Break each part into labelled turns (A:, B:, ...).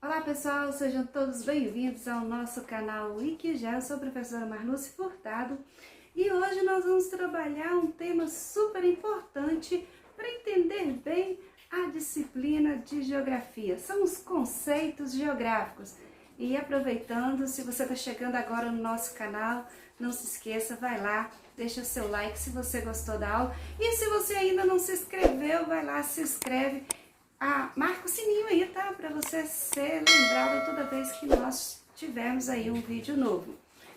A: Olá pessoal, sejam todos bem-vindos ao nosso canal WikiGeo. Eu sou a professora Marluce Furtado e hoje nós vamos trabalhar um tema super importante para entender bem a disciplina de Geografia. São os conceitos geográficos. E aproveitando, se você está chegando agora no nosso canal, não se esqueça, vai lá, deixa seu like se você gostou da aula. E se você ainda não se inscreveu, vai lá, se inscreve. Marca o sininho aí, tá? Para você ser lembrado toda vez que nós tivermos aí um vídeo novo.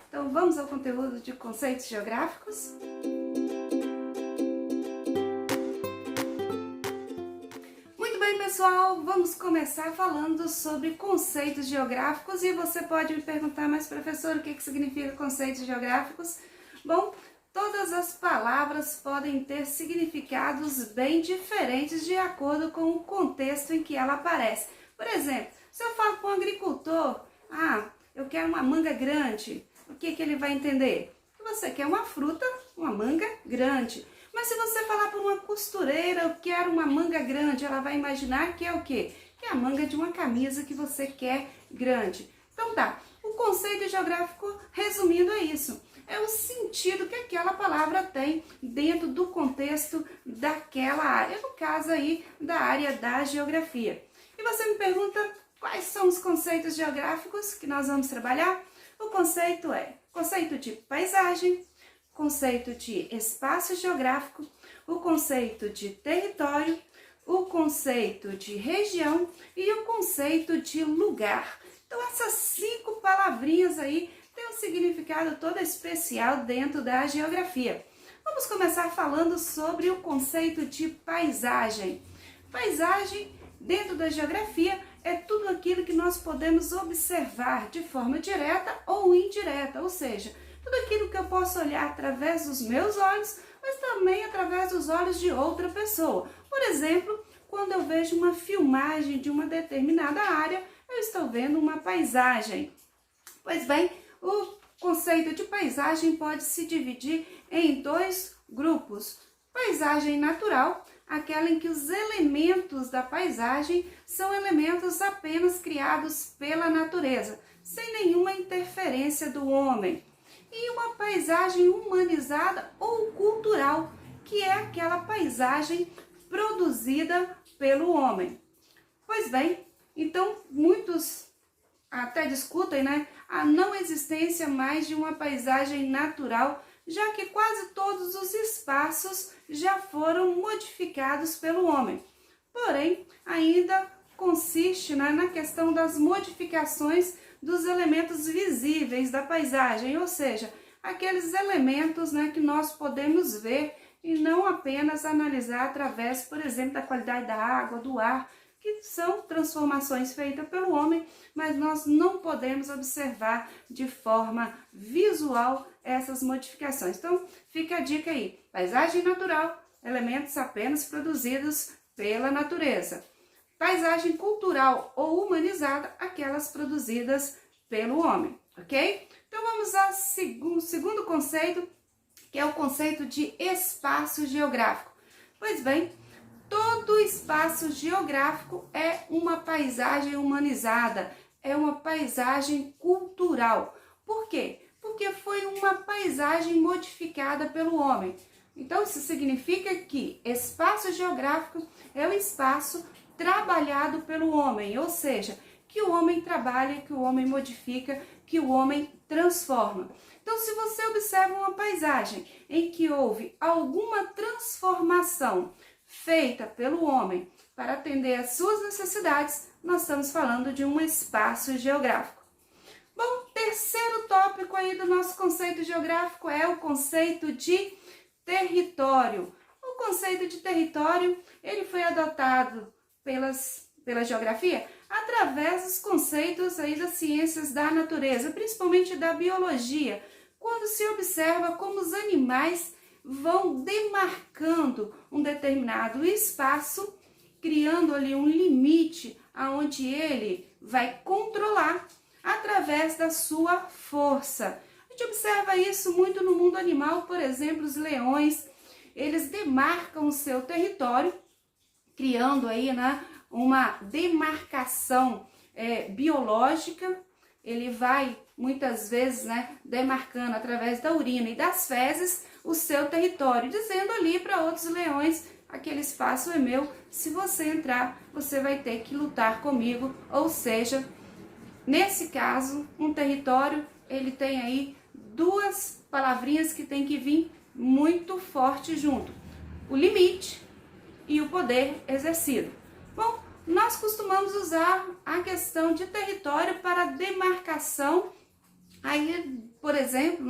A: Então vamos ao conteúdo de conceitos geográficos? Muito bem, pessoal, vamos começar falando sobre conceitos geográficos e você pode me perguntar, mas professor, o que significa conceitos geográficos? Bom, todas as palavras podem ter significados bem diferentes de acordo com o contexto em que ela aparece. Por exemplo, se eu falo com um agricultor, eu quero uma manga grande, o que ele vai entender? Você quer uma fruta, uma manga grande. Mas se você falar para uma costureira, eu quero uma manga grande, ela vai imaginar que é o quê? Que é a manga de uma camisa que você quer grande. Então tá, o conceito geográfico, resumindo, é isso. É o sentido que aquela palavra tem dentro do contexto daquela área, no caso aí da área da geografia. E você me pergunta quais são os conceitos geográficos que nós vamos trabalhar? O conceito é conceito de paisagem, conceito de espaço geográfico, o conceito de território, o conceito de região e o conceito de lugar. Então essas 5 palavrinhas aí tem um significado todo especial dentro da geografia. Vamos começar falando sobre o conceito de paisagem. Paisagem, dentro da geografia, é tudo aquilo que nós podemos observar de forma direta ou indireta, ou seja, tudo aquilo que eu posso olhar através dos meus olhos, mas também através dos olhos de outra pessoa. Por exemplo, quando eu vejo uma filmagem de uma determinada área, eu estou vendo uma paisagem. Pois bem, o conceito de paisagem pode se dividir em 2 grupos. Paisagem natural, aquela em que os elementos da paisagem são elementos apenas criados pela natureza, sem nenhuma interferência do homem. E uma paisagem humanizada ou cultural, que é aquela paisagem produzida pelo homem. Pois bem, então muitos até discutem, a não existência mais de uma paisagem natural, já que quase todos os espaços já foram modificados pelo homem. Porém, ainda consiste na questão das modificações dos elementos visíveis da paisagem, ou seja, aqueles elementos que nós podemos ver e não apenas analisar através, por exemplo, da qualidade da água, do ar, que são transformações feitas pelo homem, mas nós não podemos observar de forma visual essas modificações. Então, fica a dica aí, paisagem natural, elementos apenas produzidos pela natureza. Paisagem cultural ou humanizada, aquelas produzidas pelo homem, ok? Então, vamos ao segundo conceito, que é o conceito de espaço geográfico. Pois bem, todo espaço geográfico é uma paisagem humanizada, é uma paisagem cultural. Por quê? Porque foi uma paisagem modificada pelo homem. Então, isso significa que espaço geográfico é o espaço trabalhado pelo homem, ou seja, que o homem trabalha, que o homem modifica, que o homem transforma. Então, se você observa uma paisagem em que houve alguma transformação feita pelo homem para atender às suas necessidades, nós estamos falando de um espaço geográfico. Bom, terceiro tópico aí do nosso conceito geográfico é o conceito de território. O conceito de território, ele foi adotado pela geografia através dos conceitos aí das ciências da natureza, principalmente da biologia, quando se observa como os animais vão demarcando um determinado espaço, criando ali um limite aonde ele vai controlar através da sua força. A gente observa isso muito no mundo animal, por exemplo, os leões, eles demarcam o seu território, criando aí uma demarcação biológica, ele vai muitas vezes, demarcando através da urina e das fezes o seu território, dizendo ali para outros leões: aquele espaço é meu, se você entrar, você vai ter que lutar comigo. Ou seja, nesse caso, um território, ele tem aí duas palavrinhas que tem que vir muito forte junto: o limite e o poder exercido. Bom, nós costumamos usar a questão de território para demarcação, aí, por exemplo,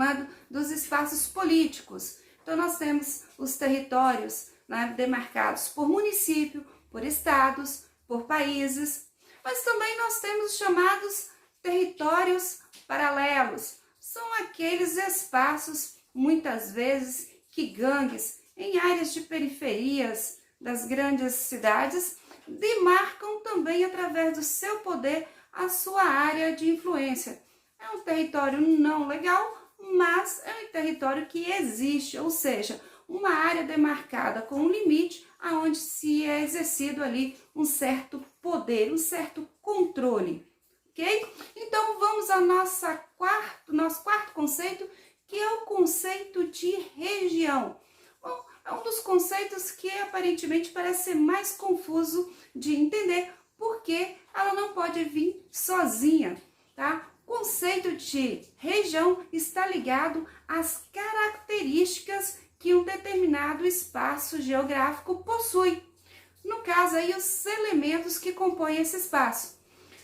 A: dos espaços políticos. Então, nós temos os territórios demarcados por município, por estados, por países, mas também nós temos chamados territórios paralelos. São aqueles espaços, muitas vezes, que gangues em áreas de periferias das grandes cidades demarcam também através do seu poder a sua área de influência. É um território não legal, mas é um território que existe, ou seja, uma área demarcada com um limite aonde se é exercido ali um certo poder, um certo controle, ok? Então vamos ao nosso quarto conceito, que é o conceito de região. Bom, é um dos conceitos que aparentemente parece ser mais confuso de entender, porque ela não pode vir sozinha, tá? O conceito de região está ligado às características que um determinado espaço geográfico possui. No caso aí, os elementos que compõem esse espaço.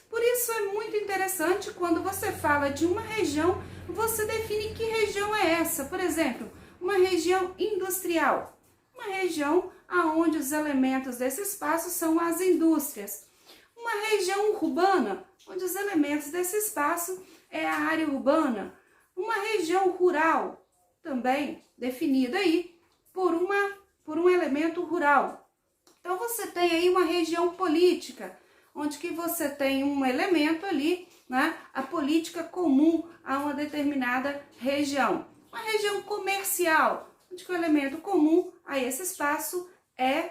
A: Por isso é muito interessante quando você fala de uma região, você define que região é essa. Por exemplo, uma região industrial, uma região onde os elementos desse espaço são as indústrias. Uma região urbana, onde os elementos desse espaço é a área urbana. Uma região rural, também definida aí por um elemento rural. Então você tem aí uma região política, onde que você tem um elemento ali, a política comum a uma determinada região. Uma região comercial, onde que o elemento comum a esse espaço é,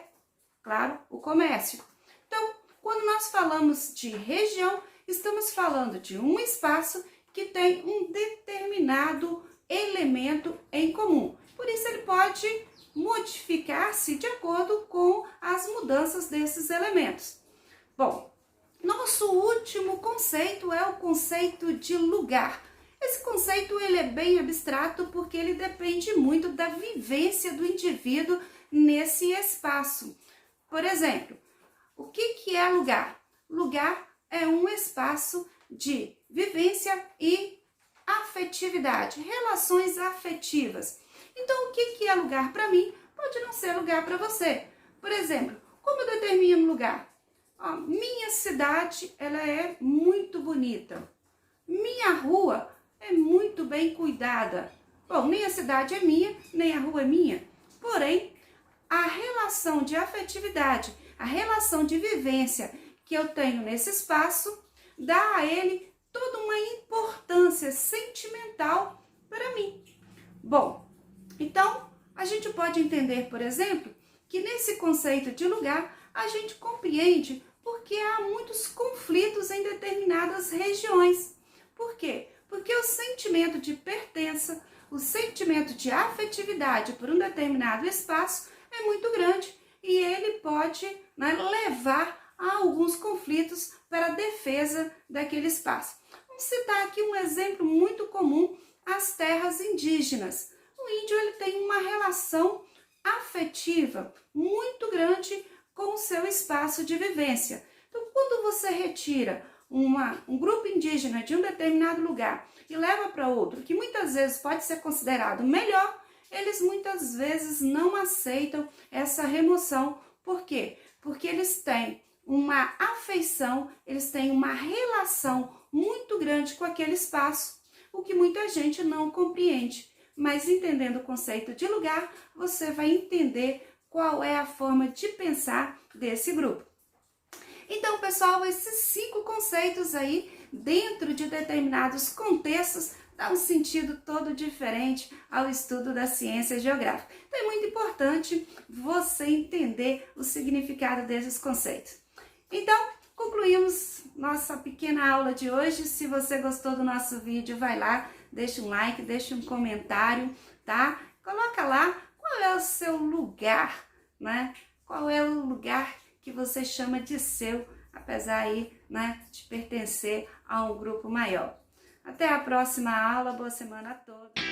A: claro, o comércio. Então, quando nós falamos de região, estamos falando de um espaço que tem um determinado elemento em comum. Por isso ele pode modificar-se de acordo com as mudanças desses elementos. Bom, nosso último conceito é o conceito de lugar. Esse conceito ele é bem abstrato porque ele depende muito da vivência do indivíduo nesse espaço. Por exemplo, o que é lugar? Lugar é um espaço de vivência e afetividade, relações afetivas. Então, o que é lugar para mim pode não ser lugar para você. Por exemplo, como eu determino lugar? Minha cidade ela é muito bonita. Minha rua é muito bem cuidada. Bom, nem a cidade é minha, nem a rua é minha. Porém, a relação de afetividade, a relação de vivência que eu tenho nesse espaço, dá a ele toda uma importância sentimental para mim. Bom, então a gente pode entender, por exemplo, que nesse conceito de lugar, a gente compreende porque há muitos conflitos em determinadas regiões. Por quê? Porque o sentimento de pertença, o sentimento de afetividade por um determinado espaço é muito grande e ele pode levar a alguns conflitos para a defesa daquele espaço. Vamos citar aqui um exemplo muito comum, as terras indígenas. O índio ele tem uma relação afetiva muito grande com o seu espaço de vivência. Então, quando você retira um grupo indígena de um determinado lugar e leva para outro, que muitas vezes pode ser considerado melhor, eles muitas vezes não aceitam essa remoção. Por quê? Porque eles têm uma afeição, eles têm uma relação muito grande com aquele espaço, o que muita gente não compreende. Mas entendendo o conceito de lugar, você vai entender qual é a forma de pensar desse grupo. Então, pessoal, esses 5 conceitos aí, dentro de determinados contextos, dá um sentido todo diferente ao estudo da ciência geográfica. Então, é muito importante você entender o significado desses conceitos. Então, concluímos nossa pequena aula de hoje. Se você gostou do nosso vídeo, vai lá, deixa um like, deixa um comentário, tá? Coloca lá qual é o seu lugar, né? Qual é o lugar que você chama de seu, apesar aí, né, de pertencer a um grupo maior. Até a próxima aula, boa semana a todos.